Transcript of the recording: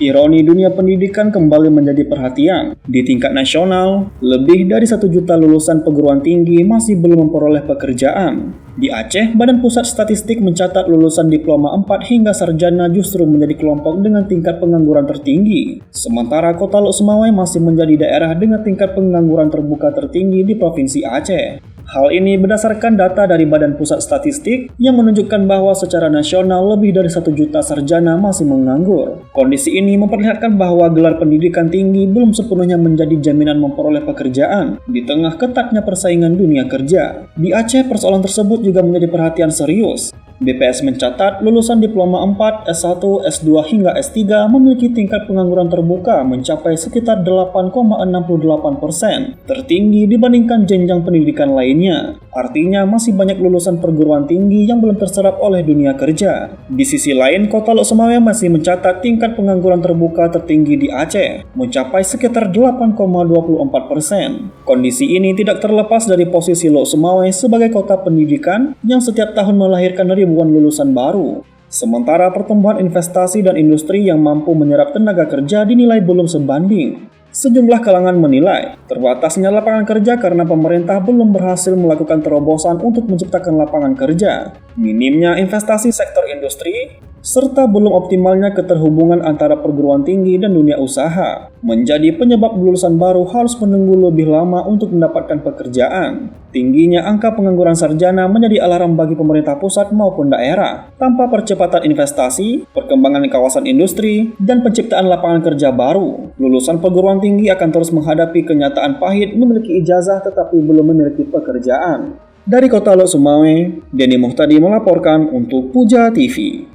Ironi dunia pendidikan kembali menjadi perhatian. Di tingkat nasional, lebih dari 1 juta lulusan perguruan tinggi masih belum memperoleh pekerjaan. Di Aceh, Badan Pusat Statistik mencatat lulusan diploma 4 hingga sarjana justru menjadi kelompok dengan tingkat pengangguran tertinggi. Sementara Kota Lok Sumawai masih menjadi daerah dengan tingkat pengangguran terbuka tertinggi di Provinsi Aceh. Hal ini berdasarkan data dari Badan Pusat Statistik yang menunjukkan bahwa secara nasional lebih dari 1 juta sarjana masih menganggur. Kondisi ini memperlihatkan bahwa gelar pendidikan tinggi belum sepenuhnya menjadi jaminan memperoleh pekerjaan di tengah ketatnya persaingan dunia kerja. Di Aceh, persoalan tersebut juga menjadi perhatian serius. BPS mencatat lulusan diploma 4, S1, S2 hingga S3 memiliki tingkat pengangguran terbuka mencapai sekitar 8,68%, tertinggi dibandingkan jenjang pendidikan lainnya. Artinya masih banyak lulusan perguruan tinggi yang belum terserap oleh dunia kerja. Di sisi lain, Kota Lok Sumawai masih mencatat tingkat pengangguran terbuka tertinggi di Aceh, mencapai sekitar 8,24%. Kondisi ini tidak terlepas dari posisi Lok Sumawai sebagai kota pendidikan yang setiap tahun melahirkan ribuan lulusan baru. Sementara pertumbuhan investasi dan industri yang mampu menyerap tenaga kerja dinilai belum sebanding. Sejumlah kalangan menilai terbatasnya lapangan kerja karena pemerintah belum berhasil melakukan terobosan untuk menciptakan lapangan kerja, minimnya investasi sektor industri, serta belum optimalnya keterhubungan antara perguruan tinggi dan dunia usaha, menjadi penyebab lulusan baru harus menunggu lebih lama untuk mendapatkan pekerjaan. Tingginya angka pengangguran sarjana menjadi alarm bagi pemerintah pusat maupun daerah. Tanpa percepatan investasi, perkembangan kawasan industri, dan penciptaan lapangan kerja baru, lulusan perguruan tinggi akan terus menghadapi kenyataan pahit memiliki ijazah tetapi belum memiliki pekerjaan. Dari Kota Lok Sumawai, Denny Muhtadi melaporkan untuk Puja TV.